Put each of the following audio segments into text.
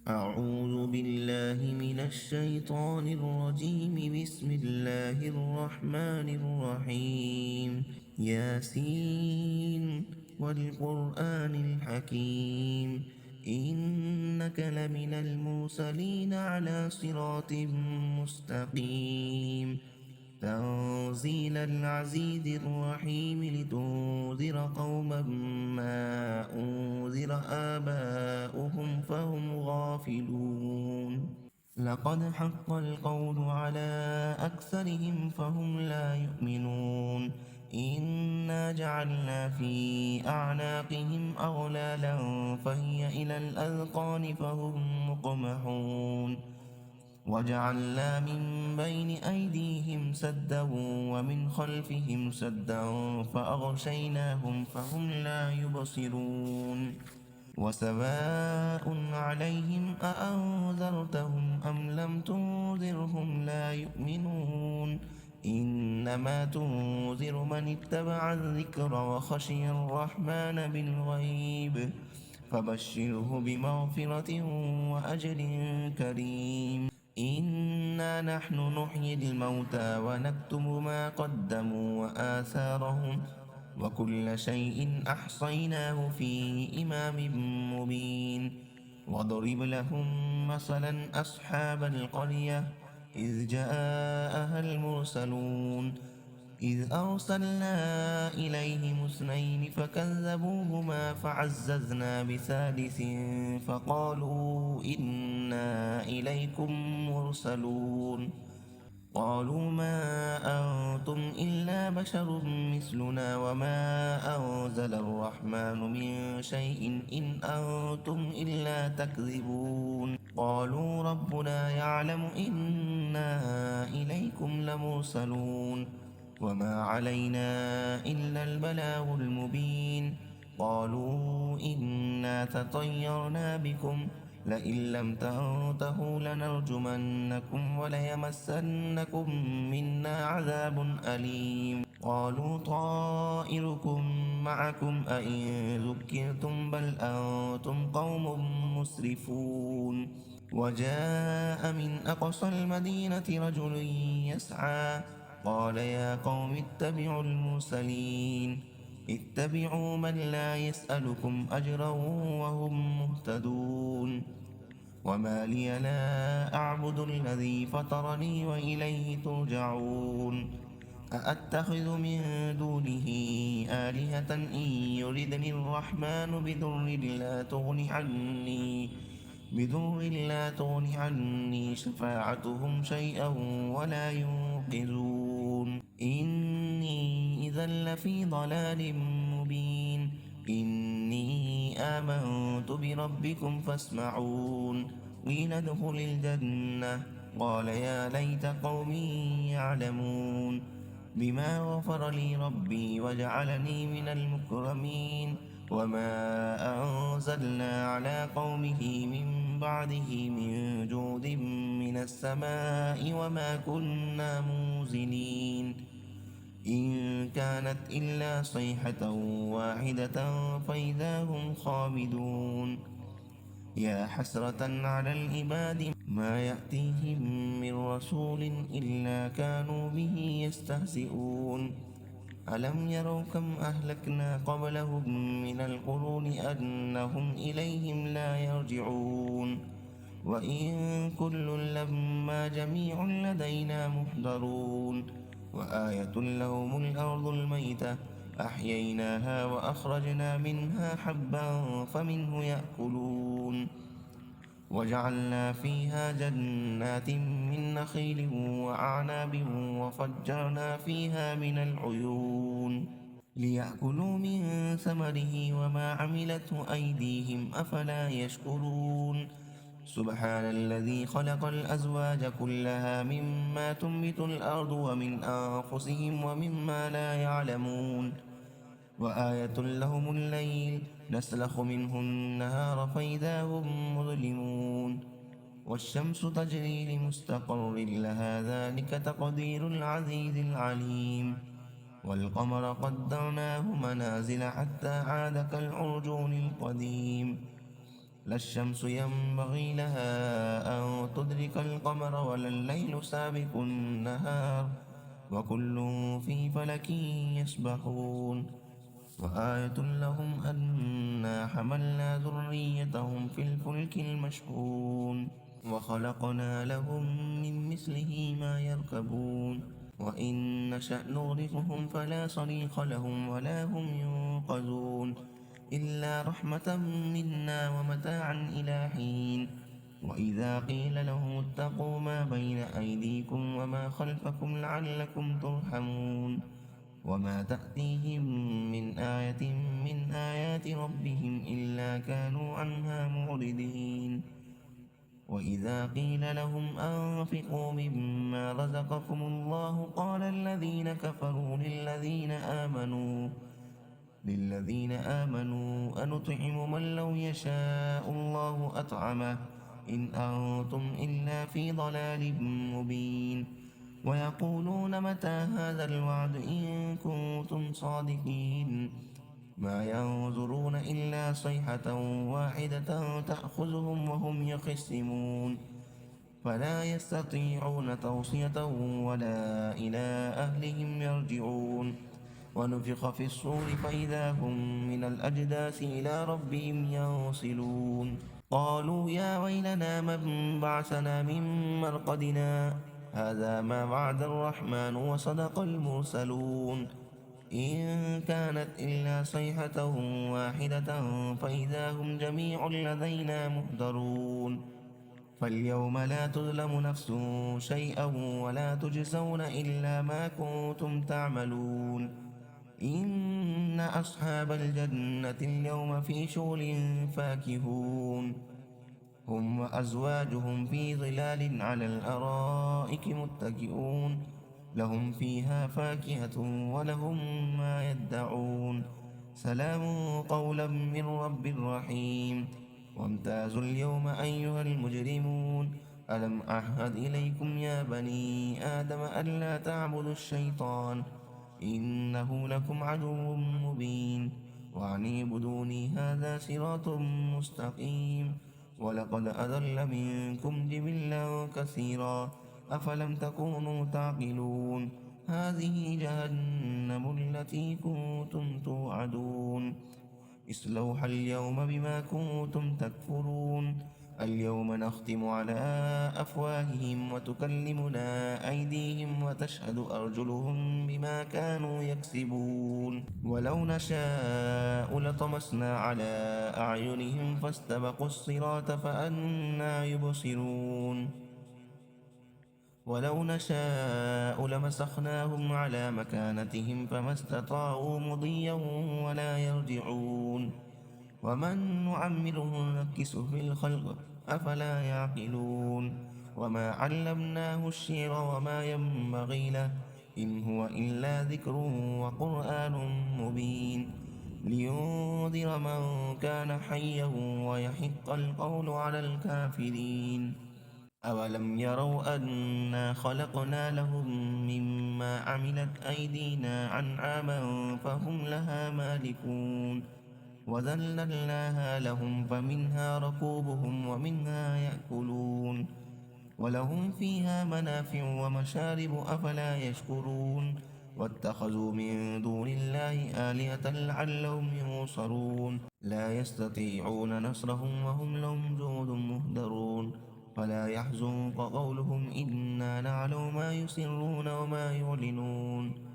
أعوذ بالله من الشيطان الرجيم. بسم الله الرحمن الرحيم. ياسين والقرآن الحكيم، إنك لمن المرسلين على صراط مستقيم. تنزيل العزيز الرحيم، لتنذر قوما ما أنذر آباؤهم فهم غافلون. لقد حق القول على أكثرهم فهم لا يؤمنون. إنا جعلنا في أعناقهم أغلالا فهي إلى الأذقان فهم مقمحون. وجعلنا من بين أيديهم سدا ومن خلفهم سدا فأغشيناهم فهم لا يبصرون. وسواء عليهم أأنذرتهم أم لم تنذرهم لا يؤمنون. إنما تنذر من اتبع الذكر وخشي الرحمن بالغيب، فبشره بمغفرة وأجر كريم. إنا نحن نحيي الموتى ونكتب ما قدموا وآثارهم، وكل شيء أحصيناه في إمام مبين. واضرب لهم مثلا أصحاب القرية إذ جاءها المرسلون، إذ أرسلنا إليهم اثنين فكذبوهما فعززنا بثالث فقالوا إنا إليكم مرسلون. قالوا ما أنتم إلا بشر مثلنا وما أنزل الرحمن من شيء إن أنتم إلا تكذبون. قالوا ربنا يعلم إنا إليكم لمرسلون وما علينا إلا البلاغ المبين. قالوا إنا تطيرنا بكم لئن لم تنتهوا لنرجمنكم وليمسنكم منا عذاب أليم. قالوا طائركم معكم أئن ذكرتم بل أنتم قوم مسرفون. وجاء من أقصى المدينة رجل يسعى قال يا قوم اتبعوا المرسلين، اتبعوا من لا يسألكم أجرا وهم مهتدون. وما لي لا أعبد الذي فطرني وإليه ترجعون. أأتخذ من دونه آلهة إن يردني الرحمن بضر لا تغن عني شفاعتهم شيئا ولا ينقذون. إني إذا لفي ضلال مبين. إني آمنت بربكم فاسمعون. قيل ادخل الجنة قال يا ليت قومي يعلمون بما غفر لي ربي وجعلني من المكرمين. وما أنزلنا على قومه من بعده من جود من السماء وما كنا منزلين. إن كانت إلا صيحة واحدة فإذا هم خامدون. يا حسرة على العباد ما يأتيهم من رسول إلا كانوا به يستهزئون. ألم يروا كم أهلكنا قبلهم من القرون أنهم إليهم لا يرجعون. وإن كل لما جميع لدينا محضرون. وآية لهم الأرض الميتة أحييناها وأخرجنا منها حبا فمنه يأكلون. وجعلنا فيها جنات من نخيل وأعناب وفجرنا فيها من العيون ليأكلوا من ثمره وما عملته أيديهم أفلا يشكرون. سبحان الذي خلق الأزواج كلها مما تنبت الأرض ومن أنفسهم ومما لا يعلمون. وآية لهم الليل نسلخ منه النهار فإذا هم مظلمون. والشمس تجري لمستقر لها ذلك تقدير العزيز العليم. والقمر قدرناه منازل حتى عاد كالعرجون القديم. لا الشمس ينبغي لها أن تدرك القمر ولا الليل سابق النهار وكل في فلك يسبحون وآية لهم أنا حملنا ذريتهم في الفلك المشحون وخلقنا لهم من مثله ما يركبون وإن نشأ نغرقهم فلا صريخ لهم ولا هم ينقذون إلا رحمة منا ومتاعا إلى حين وإذا قيل لهم اتقوا ما بين أيديكم وما خلفكم لعلكم ترحمون وما تأتيهم من آية من آيات ربهم إلا كانوا عنها معرضين وإذا قيل لهم أنفقوا مما رزقكم الله قال الذين كفروا للذين آمنوا أنطعم من لو يشاء الله أطعمه إن أنتم إلا في ضلال مبين ويقولون متى هذا الوعد إن كنتم صادقين ما ينظرون إلا صيحة واحدة تأخذهم وهم يخصمون فلا يستطيعون توصية ولا إلى أهلهم يرجعون ونفخ في الصور فإذا هم من الأجداث إلى ربهم ينصلون قالوا يا ويلنا من بعثنا من مرقدنا هذا ما وعد الرحمن وصدق المرسلون إن كانت إلا صيحة واحدة فإذا هم جميع لدينا محضرون فاليوم لا تظلم نفس شيئا ولا تجزون إلا ما كنتم تعملون إن أصحاب الجنة اليوم في شغل فاكهون هم وأزواجهم في ظلال على الأرائك متكئون لهم فيها فاكهة ولهم ما يدعون سلام قولا من رب رحيم وامتازوا اليوم أيها المجرمون ألم أعهد إليكم يا بني آدم ألا تعبدوا الشيطان إنه لكم عدو مبين وأن اعبدوني هذا صراط مستقيم ولقد أضل منكم جبلا كثيرا أفلم تكونوا تعقلون هذه جهنم التي كنتم توعدون اصلوها اليوم بما كنتم تكفرون اليوم نختم على أفواههم وتكلمنا أيديهم وتشهد أرجلهم بما كانوا يكسبون ولو نشاء لطمسنا على أعينهم فاستبقوا الصراط فأنى يبصرون ولو نشاء لمسخناهم على مكانتهم فما استطاعوا مضيا ولا يرجعون ومن نعمره نكسه في الخلق أفلا يعقلون وما علمناه الشعر وما ينبغي له إن هو إلا ذكر وقرآن مبين لينذر من كان حيا ويحق القول على الكافرين أولم يروا أنا خلقنا لهم مما عملت أيدينا أنعاما فهم لها مالكون وذللناها لهم فمنها ركوبهم ومنها يأكلون ولهم فيها منافع ومشارب أفلا يشكرون واتخذوا من دون الله آلهة لعلهم ينصرون لا يستطيعون نصرهم وهم لهم جند مهدرون فلا يحزنك قولهم إنا نعلم ما يسرون وما يعلنون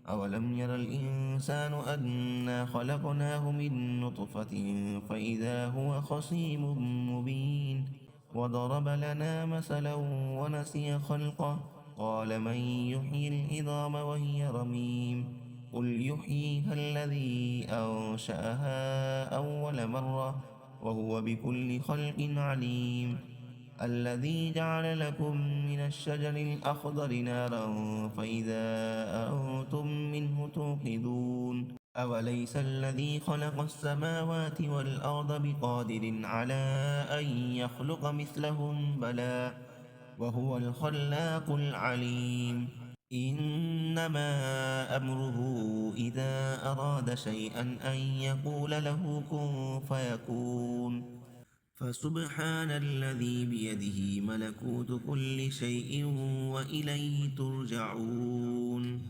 أولم ير الإنسان أنا خلقناه من نطفة فإذا هو خصيم مبين وضرب لنا مثلا ونسي خلقه قال من يحيي العظام وهي رميم قل يحييها الذي أنشأها أول مرة وهو بكل خلق عليم الذي جعل لكم من الشجر الأخضر نارا فإذا أنتم منه توقدون أوليس الذي خلق السماوات والأرض بقادر على أن يخلق مثلهم بلى وهو الخلاق العليم إنما أمره إذا أراد شيئا أن يقول له كن فيكون فسبحان الذي بيده ملكوت كل شيء وإليه ترجعون.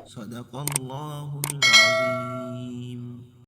صدق الله العظيم.